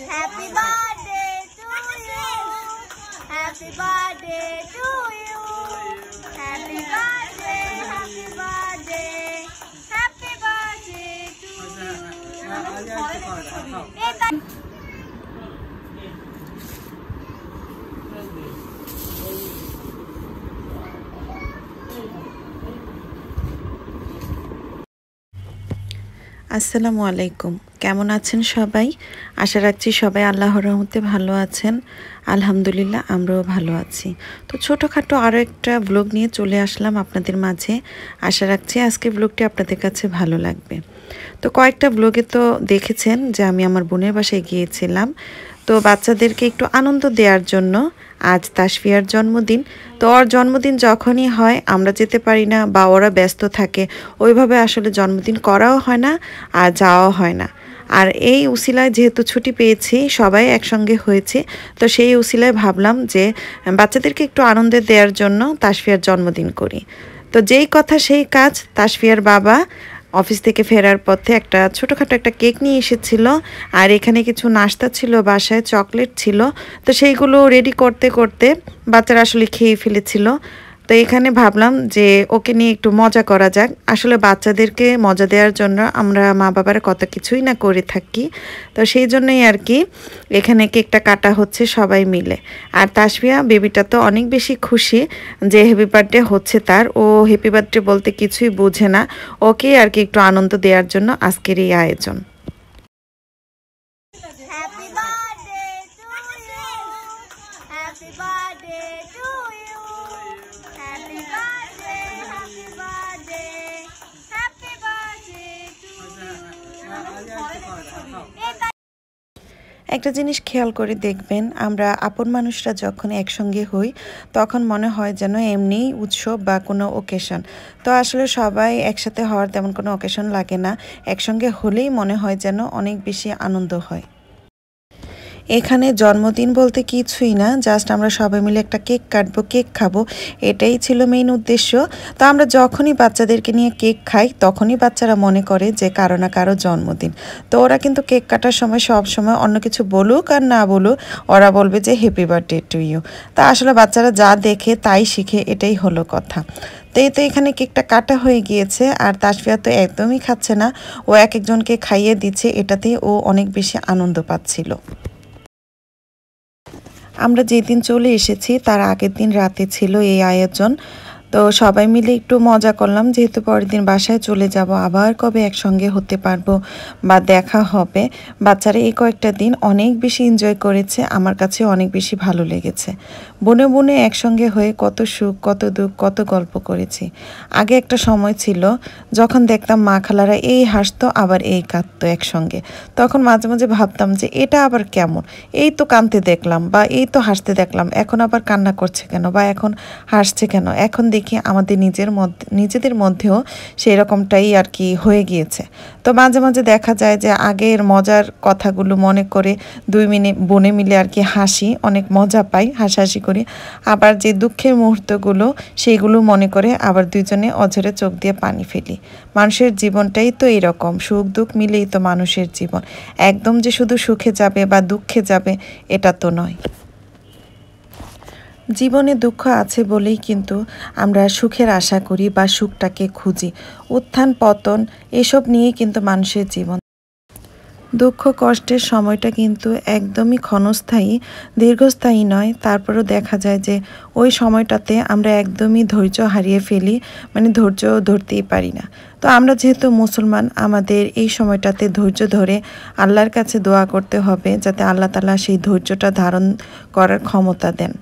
Happy birthday to you. Happy birthday to you. Happy birthday, happy birthday. Happy birthday to you. আসসালামু আলাইকুম, কেমন আছেন সবাই? আশা রাখছি সবাই আল্লাহর রহমতে ভালো আছেন। আলহামদুলিল্লাহ আমরাও ভালো আছি। তো ছোটোখাটো আরও একটা ব্লগ নিয়ে চলে আসলাম আপনাদের মাঝে। আশা রাখছি আজকে ব্লগটি আপনাদের কাছে ভালো লাগবে। তো কয়েকটা ব্লগে তো দেখেছেন যে আমি আমার বোনের বাসায় গিয়েছিলাম। তো বাচ্চাদেরকে একটু আনন্দ দেওয়ার জন্য আজ তাসফিয়ার জন্মদিন। তো ওর জন্মদিন যখনই হয় আমরা যেতে পারি না বা ওরা ব্যস্ত থাকে, ওইভাবে আসলে জন্মদিন করাও হয় না আর যাওয়াও হয় না। আর এই উসিলায় যেহেতু ছুটি পেয়েছি, সবাই একসঙ্গে হয়েছে, তো সেই উসিলায় ভাবলাম যে বাচ্চাদেরকে একটু আনন্দ দেওয়ার জন্য তাসফিয়ার জন্মদিন করি। তো যেই কথা সেই কাজ, তাসফিয়ার বাবা অফিস থেকে ফেরার পথে একটা ছোটোখাটো একটা কেক নিয়ে এসেছিল, আর এখানে কিছু নাস্তা ছিল, বাসায় চকলেট ছিল। তো সেইগুলো রেডি করতে করতে বাচ্চারা আসলে খেয়ে ফেলেছিল। তো এখানে ভাবলাম যে ওকে নিয়ে একটু মজা করা যাক। আসলে বাচ্চাদেরকে মজা দেওয়ার জন্য আমরা মা বাবারা কত কিছুই না করে থাকি। তো সেই জন্যই আর কি এখানে কেকটা কাটা হচ্ছে সবাই মিলে। আর তাসফিয়া বেবিটা তো অনেক বেশি খুশি যে হ্যাপি বার্থডে হচ্ছে তার। ও হ্যাপি বার্থডে বলতে কিছুই বোঝে না, ওকে আর কি একটু আনন্দ দেওয়ার জন্য আজকের এই আয়োজন। Happy birthday to you. Happy birthday to you. Happy birthday, happy birthday. Happy birthday to you. একটা জিনিস খেয়াল করে দেখবেন, আমরা আপন মানুষরা যখন একসঙ্গে হই তখন মনে হয় যেন এমনিই উৎসব বা কোনো ওকেশন। তো আসলে সবাই একসাথে হওয়ার তেমন কোনো ওকেশন লাগে না, একসঙ্গে হলেই মনে হয় যেন অনেক বেশি আনন্দ হয়। এখানে জন্মদিন বলতে কিছুই না, জাস্ট আমরা সবাই মিলে একটা কেক কাটবো, কেক খাবো, এটাই ছিল মেইন উদ্দেশ্য। তো আমরা যখনই বাচ্চাদেরকে নিয়ে কেক খাই তখনই বাচ্চারা মনে করে যে কারো না কারো জন্মদিন। তো ওরা কিন্তু কেক কাটার সময় সব সময় অন্য কিছু বলুক আর না বলুক, ওরা বলবে যে হ্যাপি বার্থডে টু ইউ। তা আসলে বাচ্চারা যা দেখে তাই শিখে, এটাই হলো কথা। তো এই তো এখানে কেকটা কাটা হয়ে গিয়েছে, আর তাসফিয়া তো একদমই খাচ্ছে না, ও এক একজনকে খাইয়ে দিচ্ছে, এটাতেই ও অনেক বেশি আনন্দ পাচ্ছিল। আমরা যেদিন চলে এসেছি তার আগের দিন রাতে ছিল এই আয়োজন। তো সবাই মিলে একটু মজা করলাম, যেহেতু পরের দিন বাসায় চলে যাব, আবার কবে একসঙ্গে হতে পারবো বা দেখা হবে। বাচ্চারা এই কয়েকটা দিন অনেক বেশি এনজয় করেছে, আমার কাছে অনেক বেশি ভালো লেগেছে। বনে বনে একসঙ্গে হয়ে কত সুখ, কত দুঃখ, কত গল্প করেছি। আগে একটা সময় ছিল যখন দেখতাম মা খালারা এই হাসতো আবার এই কাঁদতো একসঙ্গে, তখন মাঝে মাঝে ভাবতাম যে এটা আবার কেমন, এই তো কাঁদতে দেখলাম বা এই তো হাসতে দেখলাম, এখন আবার কান্না করছে কেন বা এখন হাসছে কেন। এখন দেখি আমাদের নিজেদের মধ্যেও সেই রকমটাই আর কি হয়ে গিয়েছে। তো মাঝে মাঝে দেখা যায় যে আগের মজার কথাগুলো মনে করে বনে মিলে আর কি হাসি, অনেক মজা পাই, হাসাহাসি করি। আবার যে দুঃখের মুহূর্তগুলো সেইগুলো মনে করে আবার দুইজনে অঝরে চোখ দিয়ে পানি ফেলি। মানুষের জীবনটাই তো এরকম, সুখ দুঃখ মিলেই তো মানুষের জীবন। একদম যে শুধু সুখে যাবে বা দুঃখে যাবে এটা তো নয়। জীবনে দুঃখ আছে বলেই কিন্তু আমরা সুখের আশা করি বা সুখটাকে খুঁজি। উত্থান পতন এসব নিয়েই কিন্তু মানুষের জীবন। দুঃখ কষ্টের সময়টা কিন্তু একদমই ক্ষণস্থায়ী, দীর্ঘস্থায়ী নয়। তারপরেও দেখা যায় যে ওই সময়টাতে আমরা একদমই ধৈর্য হারিয়ে ফেলি, মানে ধৈর্য ধরতেই পারি না। তো আমরা যেহেতু মুসলমান, আমাদের এই সময়টাতে ধৈর্য ধরে আল্লাহর কাছে দোয়া করতে হবে যাতে আল্লাহ তাআলা সেই ধৈর্যটা ধারণ করার ক্ষমতা দেন।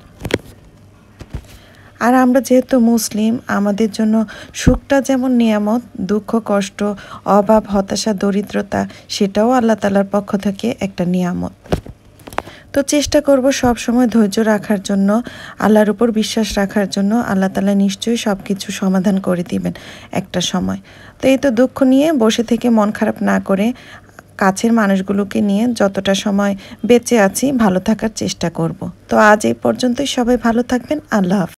আর আমরা যেহেতু মুসলিম, আমাদের জন্য সুখটা যেমন নিয়ামত, দুঃখ কষ্ট অভাব হতাশা দরিদ্রতা সেটাও আল্লাহ তাআলার পক্ষ থেকে একটা নিয়ামত। তো চেষ্টা করব সব সময় ধৈর্য রাখার জন্য, আল্লাহর উপর বিশ্বাস রাখার জন্য। আল্লাহ তাআলা নিশ্চয়ই সব কিছু সমাধান করে দিবেন একটা সময়। তো এই তো দুঃখ নিয়ে বসে থেকে মন খারাপ না করে কাছের মানুষগুলোকে নিয়ে যতটা সময় বেঁচে আছি ভালো থাকার চেষ্টা করব। তো আজ এই পর্যন্তই, সবাই ভালো থাকবেন। আল্লাহ হাফেজ।